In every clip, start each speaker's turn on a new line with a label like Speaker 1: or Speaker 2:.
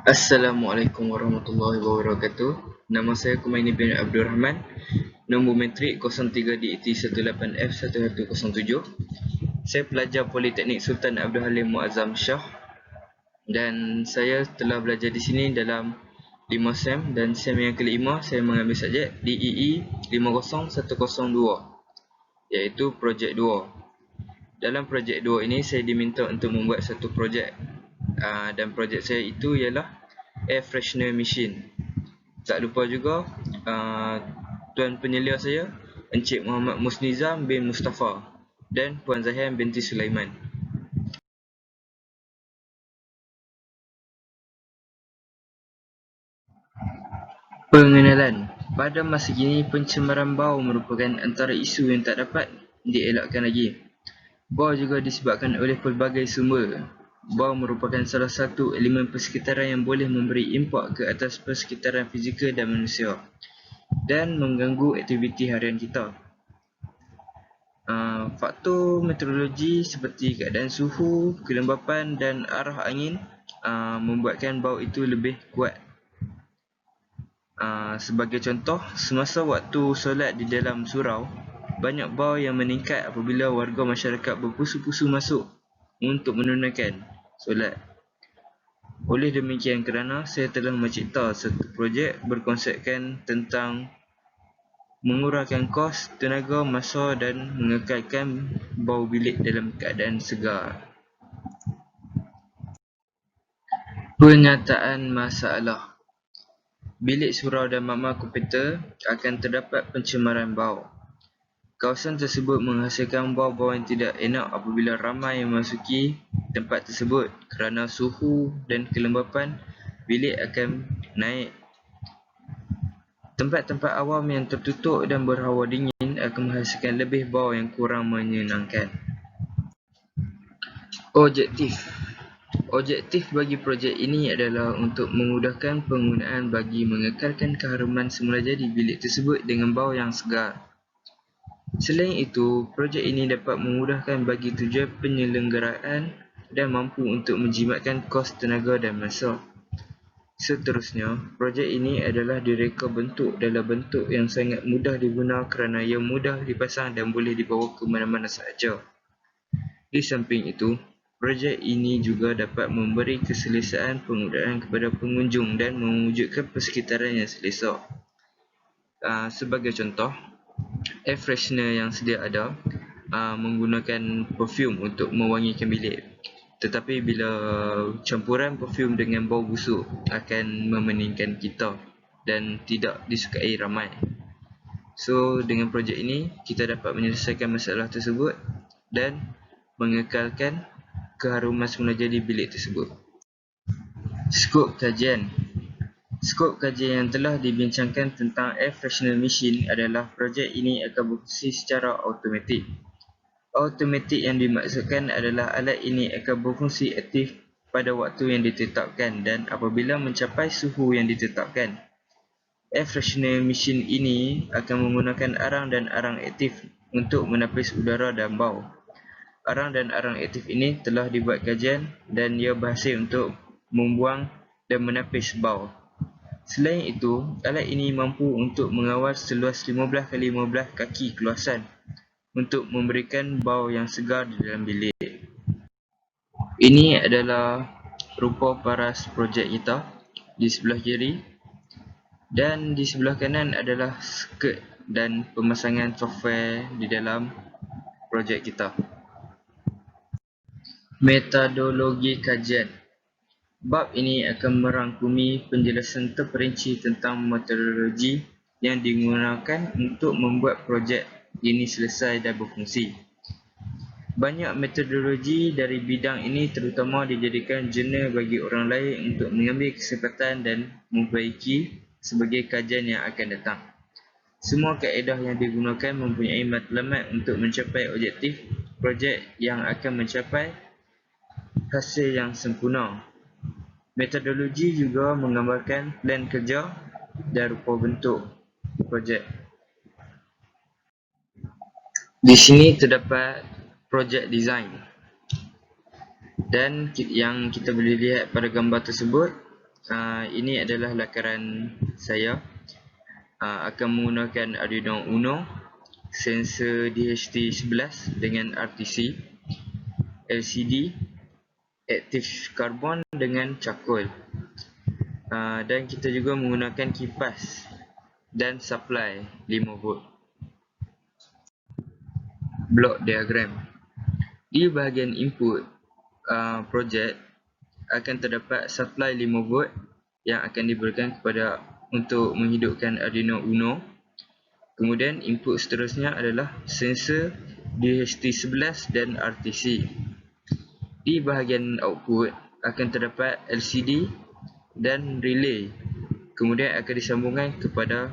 Speaker 1: Assalamualaikum warahmatullahi wabarakatuh. Nama saya Kumaini bin Abdul Rahman. Nombor matrik 03 DET 18F1107. Saya pelajar Politeknik Sultan Abdul Halim Muazzam Shah dan saya telah belajar di sini dalam 5 SEM dan SEM yang kelima saya mengambil subjek DEE 50102 iaitu projek 2. Dalam projek 2 ini saya diminta untuk membuat satu projek dan projek saya itu ialah air freshener machine. Tak lupa juga tuan penyelia saya Encik Muhammad Musnizam bin Mustafa dan Puan Zahian binti Sulaiman. Pengenalan. Pada masa kini, pencemaran bau merupakan antara isu yang tak dapat dielakkan lagi. Bau juga disebabkan oleh pelbagai sumber. Bau merupakan salah satu elemen persekitaran yang boleh memberi impak ke atas persekitaran fizikal dan manusia dan mengganggu aktiviti harian kita. Faktor meteorologi seperti keadaan suhu, kelembapan dan arah angin membuatkan bau itu lebih kuat. Sebagai contoh, semasa waktu solat di dalam surau, banyak bau yang meningkat apabila warga masyarakat berpusu-pusu masuk untuk menunaikan solat. Oleh demikian kerana saya telah mencipta satu projek berkonsepkan tentang mengurangkan kos, tenaga, masa dan mengekalkan bau bilik dalam keadaan segar. Penyataan masalah. Bilik surau dan makmal komputer akan terdapat pencemaran bau. Kawasan tersebut menghasilkan bau-bau yang tidak enak apabila ramai yang memasuki tempat tersebut kerana suhu dan kelembapan bilik akan naik. Tempat-tempat awam yang tertutup dan berhawa dingin akan menghasilkan lebih bau yang kurang menyenangkan. Objektif bagi projek ini adalah untuk memudahkan penggunaan bagi mengekalkan keharuman semula jadi bilik tersebut dengan bau yang segar. Selain itu, projek ini dapat memudahkan bagi tujuan penyelenggaraan dan mampu untuk menjimatkan kos, tenaga dan masa. Seterusnya, projek ini adalah direka bentuk dalam bentuk yang sangat mudah diguna kerana ia mudah dipasang dan boleh dibawa ke mana-mana sahaja. Di samping itu, projek ini juga dapat memberi keselesaan penggunaan kepada pengunjung dan mewujudkan persekitaran yang selesa. Sebagai contoh, air freshener yang sedia ada menggunakan perfume untuk mewangikan bilik. Tetapi bila campuran perfume dengan bau busuk akan memeningkan kita dan tidak disukai ramai. So, dengan projek ini, kita dapat menyelesaikan masalah tersebut dan mengekalkan keharuman semula jadi bilik tersebut. Skop kajian. Skop kajian yang telah dibincangkan tentang air freshener machine adalah projek ini akan berfungsi secara automatik. Automatik yang dimaksudkan adalah alat ini akan berfungsi aktif pada waktu yang ditetapkan dan apabila mencapai suhu yang ditetapkan. Air freshener machine ini akan menggunakan arang dan arang aktif untuk menapis udara dan bau. Arang dan arang aktif ini telah dibuat kajian dan ia berhasil untuk membuang dan menapis bau. Selain itu, alat ini mampu untuk mengawal seluas 15x15 kaki keluasan untuk memberikan bau yang segar di dalam bilik. Ini adalah rupa paras projek kita di sebelah kiri dan di sebelah kanan adalah skirt dan pemasangan software di dalam projek kita. Metodologi kajian. Bab ini akan merangkumi penjelasan terperinci tentang metodologi yang digunakan untuk membuat projek ini selesai dan berfungsi. Banyak metodologi dari bidang ini terutama dijadikan jurnal bagi orang lain untuk mengambil kesempatan dan memperbaiki sebagai kajian yang akan datang. Semua kaedah yang digunakan mempunyai matlamat untuk mencapai objektif projek yang akan mencapai hasil yang sempurna. Metodologi juga menggambarkan plan kerja dan rupa bentuk projek. Di sini terdapat projek design. Dan yang kita boleh lihat pada gambar tersebut Ini adalah lakaran saya. Akan menggunakan Arduino Uno, sensor DHT11 dengan RTC, LCD, active carbon dengan charcoal. Dan kita juga menggunakan kipas dan supply 5V. Block diagram. Di bahagian input projek akan terdapat supply 5V yang akan diberikan kepada untuk menghidupkan Arduino Uno. Kemudian input seterusnya adalah sensor DHT11 dan RTC. Di bahagian output akan terdapat LCD dan relay. Kemudian akan disambungkan kepada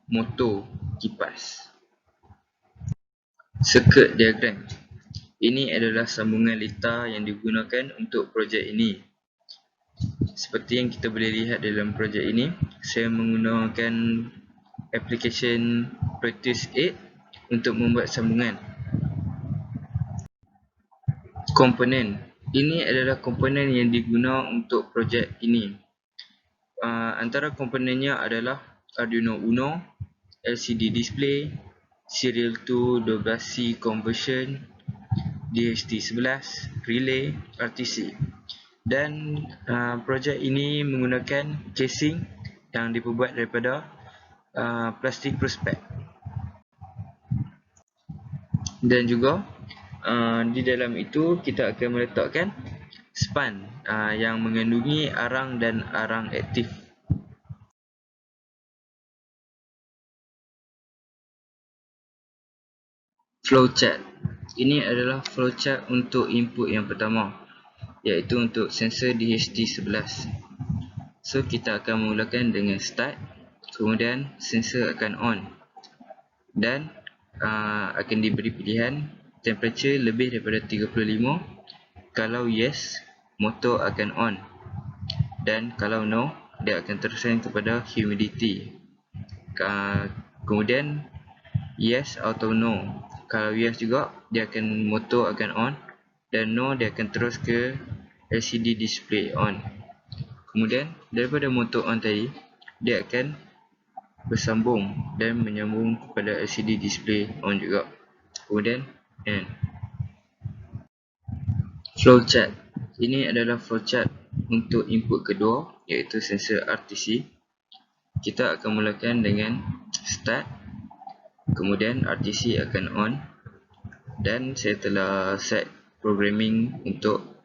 Speaker 1: motor kipas. Circuit diagram. Ini adalah sambungan litar yang digunakan untuk projek ini. Seperti yang kita boleh lihat dalam projek ini, saya menggunakan application Practice 8 untuk membuat sambungan. Komponen. Ini adalah komponen yang digunakan untuk projek ini. Antara komponennya adalah Arduino Uno, LCD display, serial to 12C conversion, DHT11, relay, RTC. Dan projek ini menggunakan casing yang diperbuat daripada plastik prospek. Dan juga di dalam itu kita akan meletakkan span yang mengandungi arang dan arang aktif. Flowchart. Ini adalah flowchart untuk input yang pertama, iaitu untuk sensor DHT11. So kita akan memulakan dengan start, kemudian sensor akan on dan akan diberi pilihan temperature lebih daripada 35. Kalau yes, motor akan on, dan kalau no, dia akan teruskan kepada humidity. Kemudian yes atau no. Kalau yes juga, dia akan motor akan on, dan no, dia akan terus ke LCD display on. Kemudian daripada motor on tadi, dia akan bersambung dan menyambung kepada LCD display on juga. Kemudian end. Flowchart. Ini adalah flowchart untuk input kedua, iaitu sensor RTC. Kita akan mulakan dengan start, kemudian RTC akan on, dan saya telah set programming untuk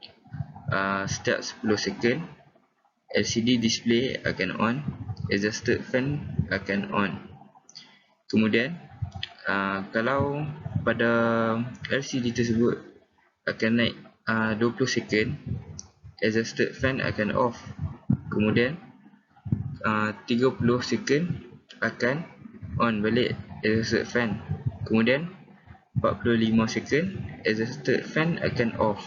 Speaker 1: setiap 10 second LCD display akan on, adjusted fan akan on. Kemudian kalau pada LCD tersebut akan naik 20 second, adjusted fan akan off. Kemudian 30 second akan on balik adjusted fan. Kemudian 45 second adjusted fan akan off.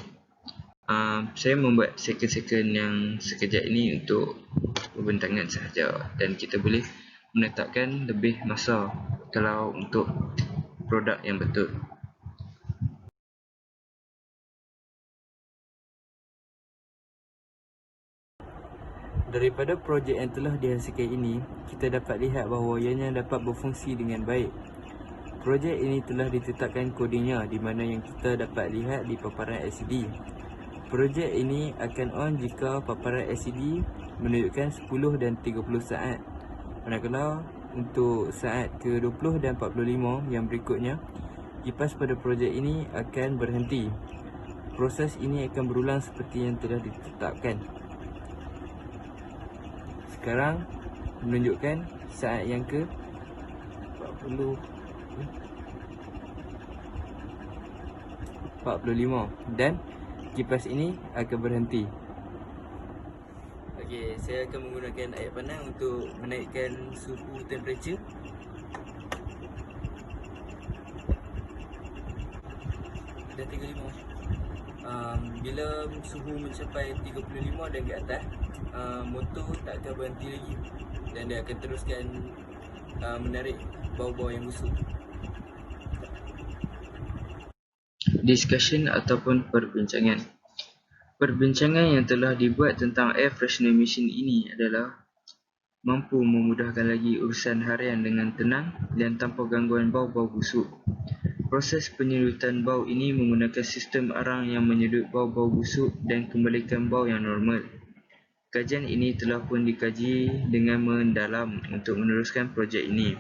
Speaker 1: Saya membuat second-second yang sekejap ini untuk pembentangan sahaja, dan kita boleh menetapkan lebih masa kalau untuk produk yang betul. Daripada projek yang telah dihasilkan ini, kita dapat lihat bahawa ianya dapat berfungsi dengan baik. Projek ini telah ditetapkan kodenya di mana yang kita dapat lihat di paparan LCD. Projek ini akan on jika paparan LCD menunjukkan 10 dan 30 saat. Manakala untuk saat ke-20 dan 45 yang berikutnya, kipas pada projek ini akan berhenti. Proses ini akan berulang seperti yang telah ditetapkan. Sekarang menunjukkan saat yang ke 45 dan kipas ini akan berhenti. Okey, saya akan menggunakan air panas untuk menaikkan suhu temperature. Dah 35. Bila suhu mencapai 35 dan ke atas, motor tak akan berhenti lagi, dan dia akan teruskan menarik bau-bau yang busuk. Discussion ataupun perbincangan. Perbincangan yang telah dibuat tentang air freshener mesin ini adalah mampu memudahkan lagi urusan harian dengan tenang dan tanpa gangguan bau-bau busuk. Proses penyedutan bau ini menggunakan sistem arang yang menyedut bau-bau busuk dan kembalikan bau yang normal. Kajian ini telah pun dikaji dengan mendalam untuk meneruskan projek ini.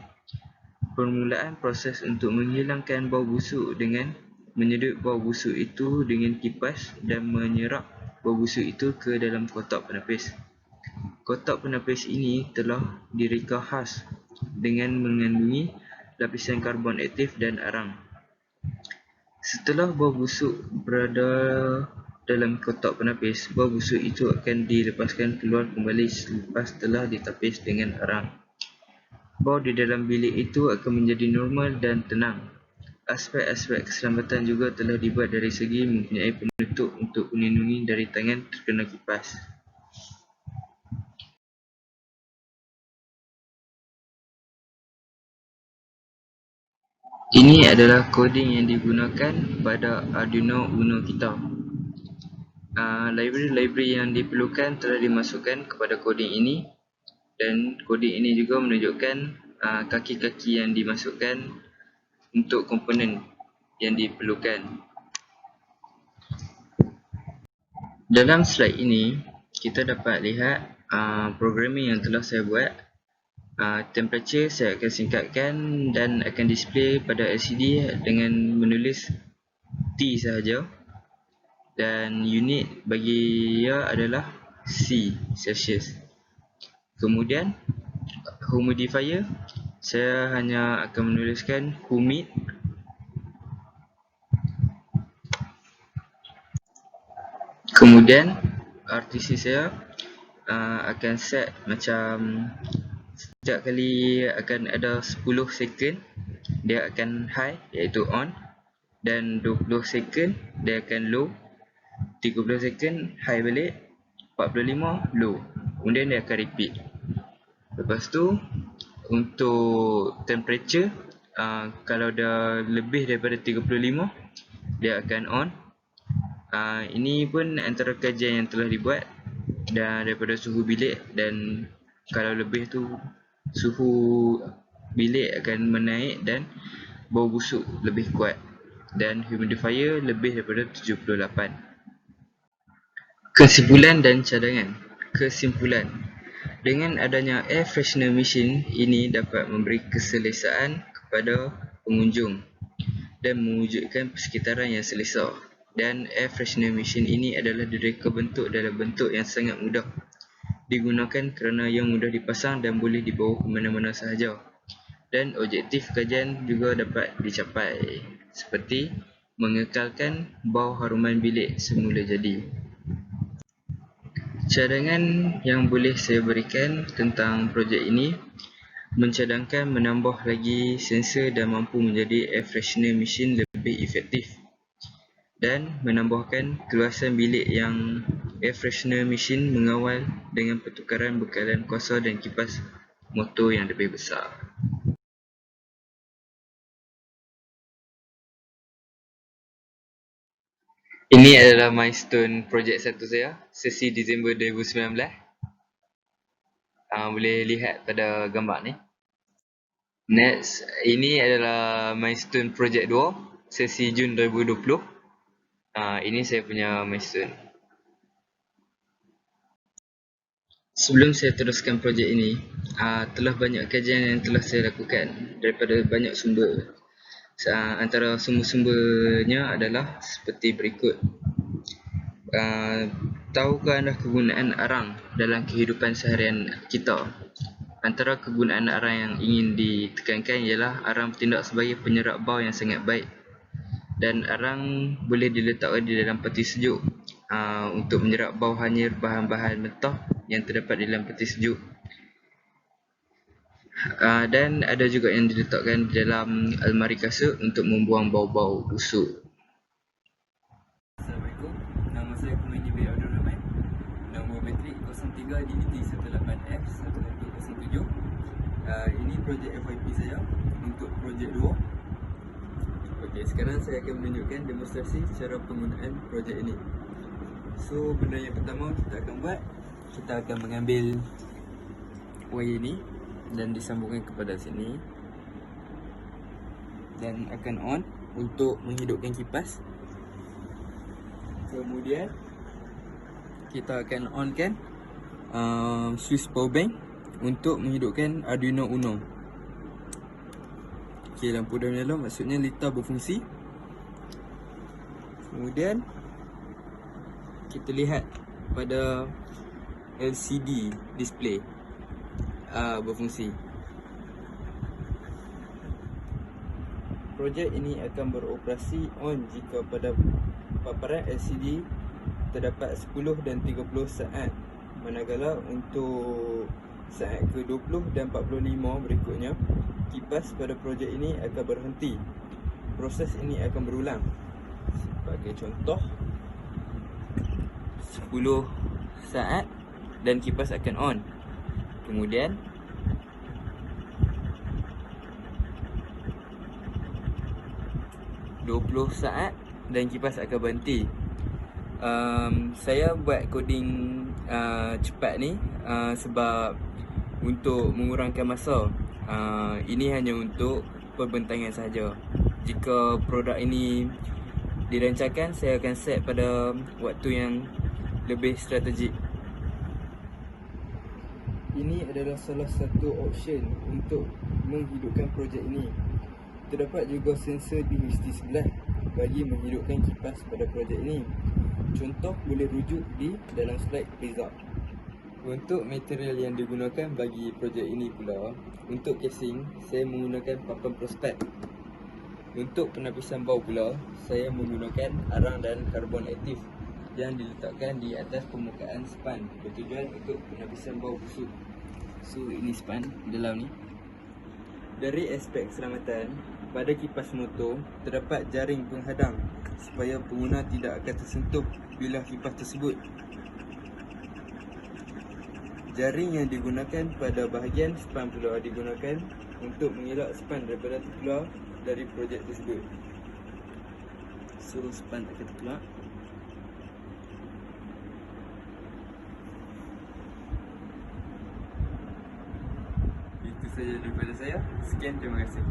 Speaker 1: Permulaan proses untuk menghilangkan bau busuk dengan menyedut bau busuk itu dengan kipas dan menyerap bau busuk itu ke dalam kotak penepis. Kotak penepis ini telah direka khas dengan mengandungi lapisan karbon aktif dan arang. Setelah bau busuk berada dalam kotak penepis, bau busuk itu akan dilepaskan keluar kembali selepas telah ditapis dengan arang. Bau di dalam bilik itu akan menjadi normal dan tenang. Aspek-aspek keselamatan juga telah dibuat dari segi mempunyai penutup untuk melindungi dari tangan terkena kipas. Ini adalah koding yang digunakan pada Arduino Uno kita. Library-library yang diperlukan telah dimasukkan kepada koding ini, dan koding ini juga menunjukkan kaki-kaki yang dimasukkan untuk komponen yang diperlukan. Dalam slide ini, kita dapat lihat programming yang telah saya buat. Temperature saya akan singkatkan dan akan display pada LCD dengan menulis T sahaja, dan unit bagi ia adalah C, Celsius. Kemudian humidifier, saya hanya akan menuliskan humid. Kemudian RTC saya akan set macam setiap kali akan ada 10 second dia akan high iaitu on, dan 20 second dia akan low, 30 second high balik, 45 low, kemudian dia akan repeat. Lepas tu untuk temperature, kalau dah lebih daripada 35 dia akan on. Ini pun antara kajian yang telah dibuat dan daripada suhu bilik, dan kalau lebih tu suhu bilik akan menaik dan bau busuk lebih kuat, dan humidifier lebih daripada 78. Kesimpulan dan cadangan. Kesimpulan, dengan adanya air freshener machine ini dapat memberi keselesaan kepada pengunjung dan mewujudkan persekitaran yang selesa. Dan air freshener machine ini adalah direka bentuk dalam bentuk yang sangat mudah digunakan kerana ia mudah dipasang dan boleh dibawa ke mana-mana sahaja. Dan objektif kajian juga dapat dicapai, seperti mengekalkan bau haruman bilik semula jadi. Cadangan yang boleh saya berikan tentang projek ini, mencadangkan menambah lagi sensor dan mampu menjadi air freshener machine lebih efektif, dan menambahkan keluasan bilik yang air freshener machine mengawal dengan pertukaran bekalan kuasa dan kipas motor yang lebih besar. Ini adalah milestone projek 1 saya, sesi Disember 2019. Boleh lihat pada gambar ni. Next, ini adalah milestone projek 2, sesi Jun 2020. Ini saya punya milestone. Sebelum saya teruskan projek ini, telah banyak kajian yang telah saya lakukan daripada banyak sumber. Antara sumber-sumbernya adalah seperti berikut. Tahukah anda kegunaan arang dalam kehidupan seharian kita? Antara kegunaan arang yang ingin ditekankan ialah arang bertindak sebagai penyerap bau yang sangat baik, dan arang boleh diletakkan di dalam peti sejuk untuk menyerap bau hanyir bahan-bahan mentah yang terdapat di dalam peti sejuk. Dan ada juga yang diletakkan di dalam almari kasut untuk membuang bau-bau busuk. Assalamualaikum, nama saya Kumaini bin Abdul Rahman. Nombor matrik 03DDT18F1207. Ini projek FYP saya untuk projek 2. Okey, sekarang saya akan menunjukkan demonstrasi cara penggunaan projek ini. So benda yang pertama kita akan buat, kita akan mengambil wire ni dan disambungkan kepada sini dan akan on untuk menghidupkan kipas. Kemudian kita akan onkan switch power bank untuk menghidupkan Arduino Uno. Okey, lampu dah menyala, maksudnya litar berfungsi. Kemudian kita lihat pada LCD display berfungsi. Projek ini akan beroperasi on jika pada paparan LCD terdapat 10 dan 30 saat, manakala untuk saat ke-20 dan 45 berikutnya, kipas pada projek ini akan berhenti. Proses ini akan berulang. Sebagai contoh, 10 saat dan kipas akan on. Kemudian 20 saat dan kipas akan berhenti. Saya buat coding cepat ni sebab untuk mengurangkan masa. Ini hanya untuk perbentangan sahaja. Jika produk ini dirancangkan, saya akan set pada waktu yang lebih strategik. Ini adalah salah satu option untuk menghidupkan projek ini. Terdapat juga sensor di mesti sebelah bagi menghidupkan kipas pada projek ini. Contoh boleh rujuk di dalam slide result. Untuk material yang digunakan bagi projek ini pula, untuk casing saya menggunakan papan prospek. Untuk penapisan bau pula, saya menggunakan arang dan karbon aktif yang diletakkan di atas permukaan span bertujuan untuk penapisan bau busuk. So ini span dalam ni. Dari aspek keselamatan, pada kipas motor terdapat jaring penghadang supaya pengguna tidak akan tersentuh bila kipas tersebut. Jaring yang digunakan pada bahagian span pula digunakan untuk mengelak span daripada terkeluar dari projek tersebut. So span akan terkeluar. Itu saja daripada saya. Sekian, terima kasih.